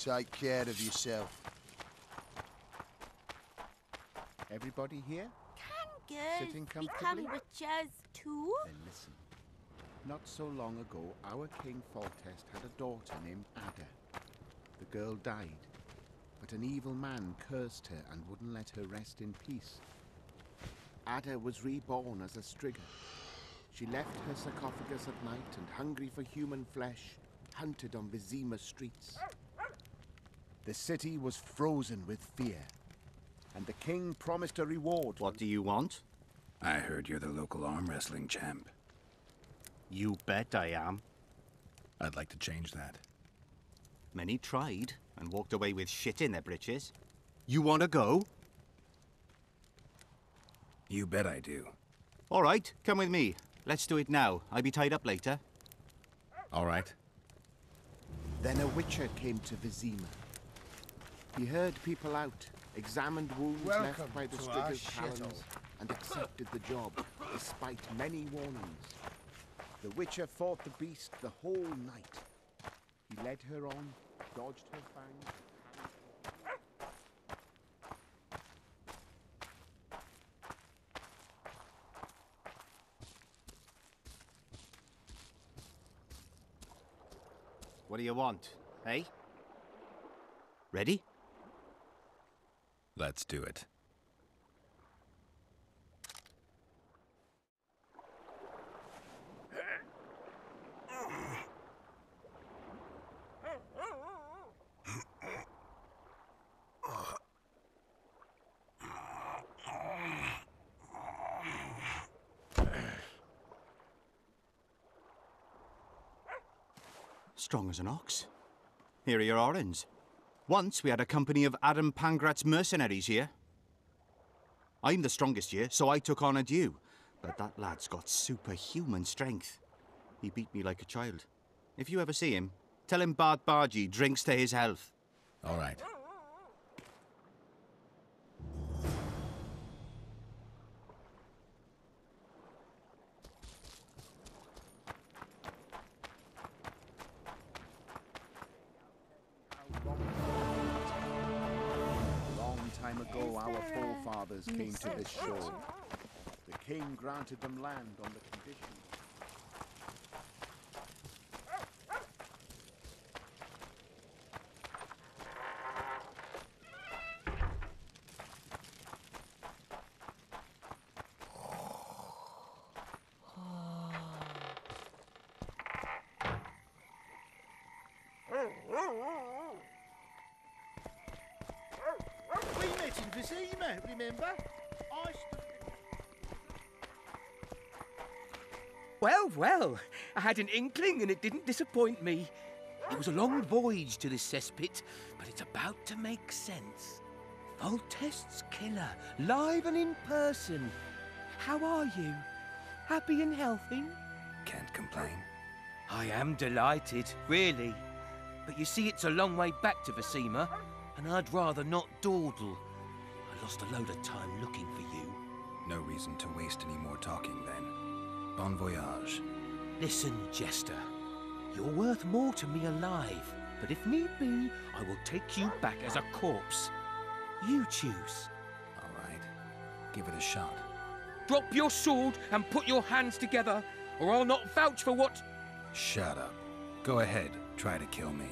Take care of yourself. Everybody here? Can girls Sitting comfortably? become witches too? Then listen. Not so long ago, our King Foltest had a daughter named Ada. The girl died, but an evil man cursed her and wouldn't let her rest in peace. Ada was reborn as a Strigger. She left her sarcophagus at night and, hungry for human flesh, hunted on Vizima streets. The city was frozen with fear, and the king promised a reward. What do you want? I heard you're the local arm wrestling champ. You bet I am. I'd like to change that. Many tried and walked away with shit in their britches. You want to go? You bet I do. All right, come with me. Let's do it now. I'll be tied up later. All right. Then a witcher came to Vizima. He heard people out, examined wounds left by the Strigger's talons, and accepted the job, despite many warnings. The witcher fought the beast the whole night. He led her on, dodged her fangs. What do you want, eh? Ready? Let's do it. Strong as an ox. Here are your orange. Once we had a company of Adam Pangrat's mercenaries here. I'm the strongest here, so I took on a due. But that lad's got superhuman strength. He beat me like a child. If you ever see him, tell him Bart Bargy drinks to his health. All right. Time ago, our forefathers came to this shore. The king granted them land on the condition. We met in Vizima, remember? Well, well, I had an inkling and it didn't disappoint me. It was a long voyage to this cesspit, but it's about to make sense. Foltest's killer, live and in person. How are you? Happy and healthy? Can't complain. I am delighted, really. But you see, it's a long way back to Vizima, and I'd rather not dawdle. I lost a load of time looking for you. No reason to waste any more talking then. Bon voyage. Listen, Jester. You're worth more to me alive, but if need be, I will take you back as a corpse. You choose. All right. Give it a shot. Drop your sword and put your hands together, or I'll not vouch for what... Shut up. Go ahead. Try to kill me.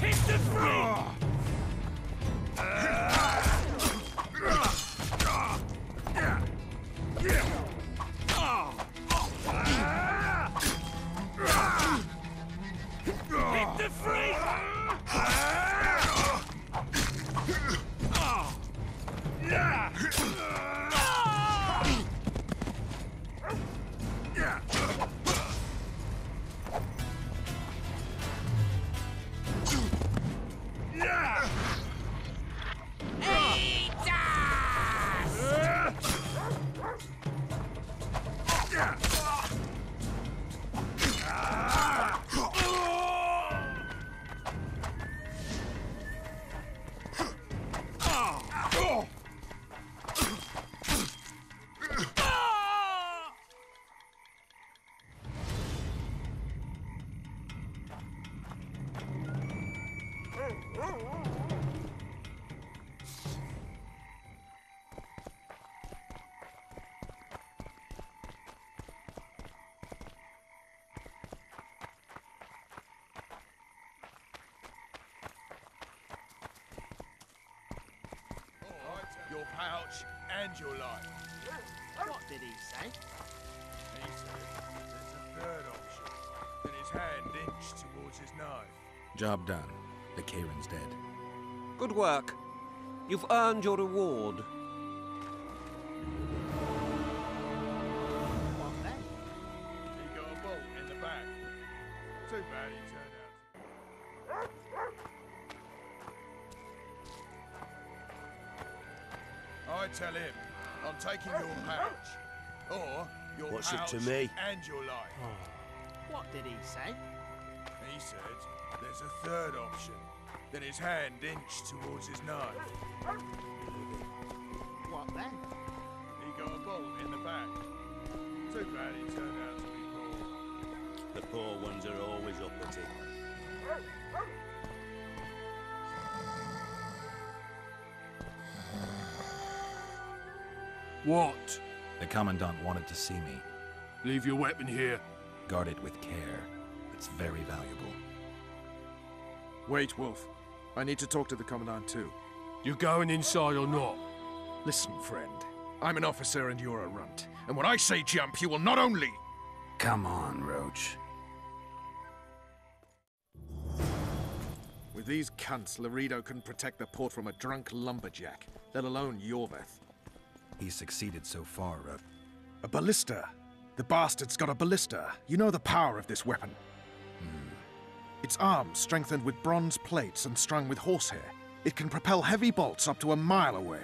Hit the free! Hit the free! Your pouch and your life. What did he say? He said there's a third option. Then his hand inched towards his knife. Job done. The KAYRAN's dead. Good work. You've earned your reward. What then? He got a bolt in the back. Too bad he turned out. I tell him I'm taking your pouch. Or your What's it pouch to me? and your life. What did he say? He said there's a third option. Then his hand inched towards his knife. What then? He got a bolt in the back. Too bad he turned out to be poor. The poor ones are always uppity. What? The Commandant wanted to see me. Leave your weapon here. Guard it with care. It's very valuable. Wait, Wolf. I need to talk to the Commandant too. You going inside or not? Listen, friend. I'm an officer and you're a runt. And when I say jump, you will not only... Come on, Roach. With these cunts, Laredo couldn't protect the port from a drunk lumberjack, let alone Yorveth. He's succeeded so far, Roach. A ballista. The bastard's got a ballista. You know the power of this weapon. Its arms strengthened with bronze plates and strung with horsehair. It can propel heavy bolts up to a mile away.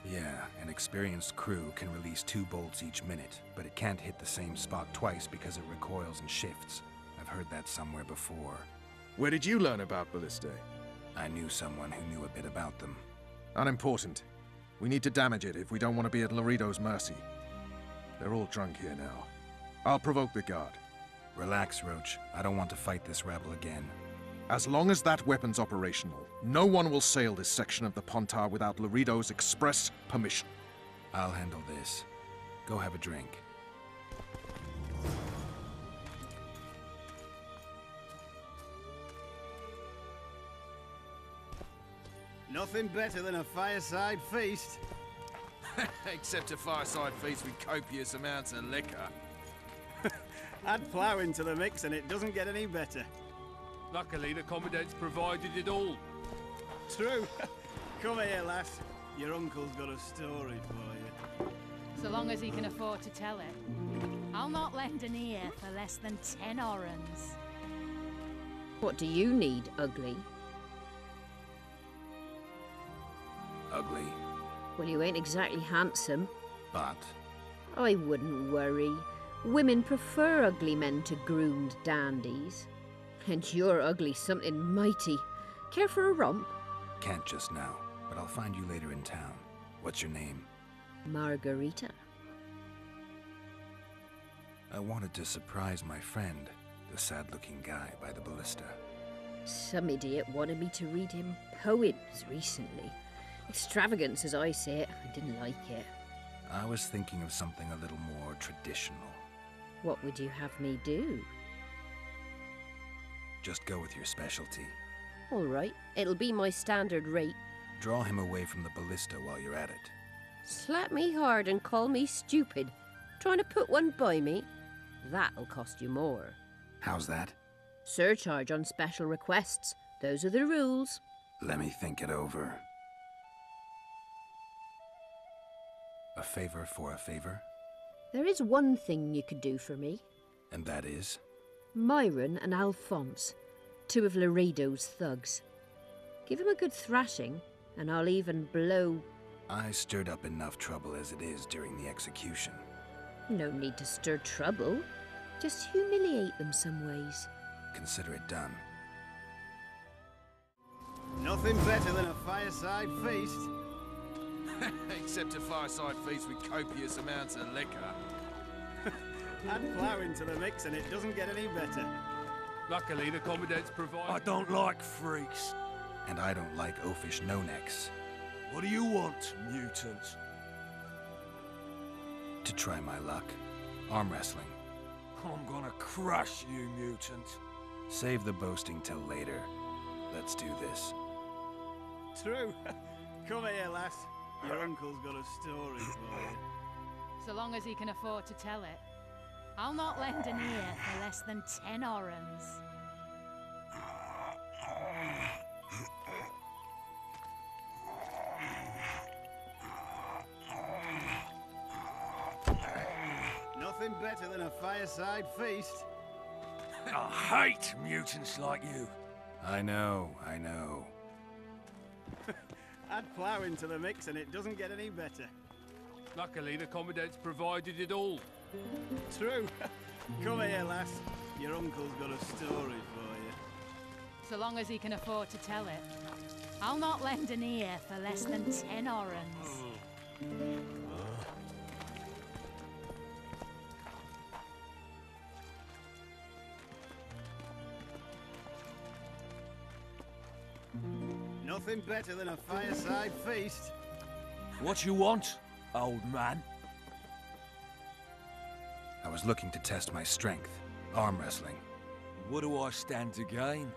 Yeah, an experienced crew can release 2 bolts each minute, but it can't hit the same spot twice because it recoils and shifts. I've heard that somewhere before. Where did you learn about ballistae? I knew someone who knew a bit about them. Unimportant. We need to damage it if we don't want to be at Laredo's mercy. They're all drunk here now. I'll provoke the guard. Relax, Roach. I don't want to fight this rebel again. As long as that weapon's operational, no one will sail this section of the Pontar without Laredo's express permission. I'll handle this. Go have a drink. Nothing better than a fireside feast. Except a fireside feast with copious amounts of liquor. Add plough into the mix and it doesn't get any better. Luckily, the Commandant's provided it all. True. Come here, lass. Your uncle's got a story for you. So long as he can afford to tell it. I'll not lend an ear for less than 10 orens. What do you need, ugly? Ugly. Well, you ain't exactly handsome. But? I wouldn't worry. Women prefer ugly men to groomed dandies. And you're ugly something mighty. Care for a romp? Can't just now, but I'll find you later in town. What's your name? Margarita. I wanted to surprise my friend, the sad-looking guy by the ballista. Some idiot wanted me to read him poems recently. Extravagance, as I say it. I didn't like it. I was thinking of something a little more traditional. What would you have me do? Just go with your specialty. All right, it'll be my standard rate. Draw him away from the ballista while you're at it. Slap me hard and call me stupid. Trying to put one by me? That'll cost you more. How's that? Surcharge on special requests. Those are the rules. Let me think it over. A favor for a favor? There is one thing you could do for me. And that is? Myron and Alphonse, 2 of Laredo's thugs. Give him a good thrashing, and I'll even blow... I stirred up enough trouble as it is during the execution. No need to stir trouble. Just humiliate them some ways. Consider it done. Nothing better than a fireside feast. Except a fireside feast with copious amounts of liquor. Add plough into the mix and it doesn't get any better. Luckily, the Commandant's provided... I don't like freaks. and I don't like oafish no-necks. What do you want, mutant? To try my luck. Arm wrestling. I'm gonna crush you, mutant. Save the boasting till later. Let's do this. True. Come here, lass. Your uncle's got a story for you. So long as he can afford to tell it. I'll not lend an ear for less than 10 orens. Nothing better than a fireside feast. I hate mutants like you. I know, I know. Add plough into the mix and it doesn't get any better. Luckily, the Commandant's provided it all. True. Come here, lass. Your uncle's got a story for you. So long as he can afford to tell it. I'll not lend an ear for less than 10 orens. Nothing better than a fireside feast. What you want, old man? I was looking to test my strength. Arm wrestling. What do I stand to gain?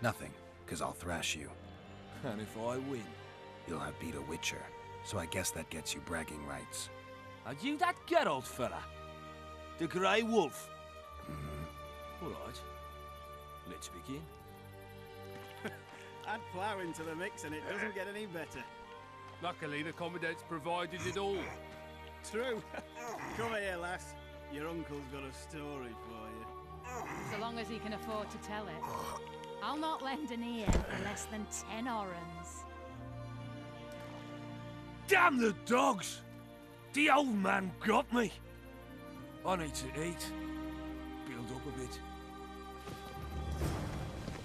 Nothing, because I'll thrash you. And if I win? You'll have beat a witcher, so I guess that gets you bragging rights. Are you that Geralt fella? The Grey Wolf? All right. Let's begin. Add plough into the mix and it doesn't get any better. Luckily, the Commandant's provided it all. True. Come here, lass. Your uncle's got a story for you. So long as he can afford to tell it. I'll not lend an ear for less than 10 orens. Damn the dogs! The old man got me. I need to eat. Build up a bit.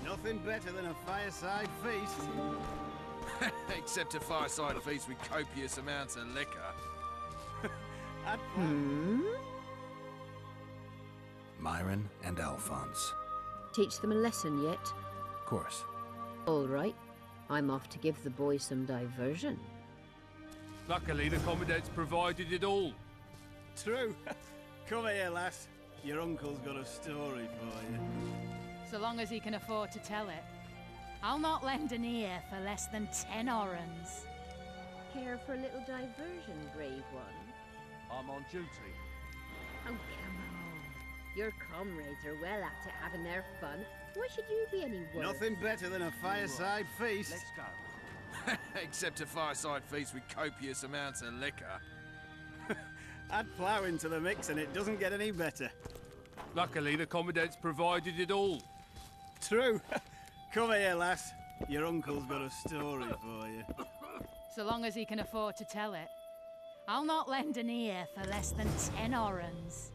Nothing better than a fireside feast. Except a fireside feast with copious amounts of liquor. Add Myron and Alphonse. Teach them a lesson yet? Of course. All right. I'm off to give the boys some diversion. Luckily, the Commandant's provided it all. True. Come here, lass. Your uncle's got a story for you. So long as he can afford to tell it. I'll not lend an ear for less than 10 orens. Care for a little diversion, brave one? I'm on duty. Oh, come on. Your comrades are well at it having their fun. Why should you be any worse? Nothing better than a fireside feast. Let's go. Except a fireside feast with copious amounts of liquor. Add plough into the mix and it doesn't get any better. Luckily, the Commandant's provided it all. True. Come here, lass. Your uncle's got a story for you. So long as he can afford to tell it. I'll not lend an ear for less than 10 orens.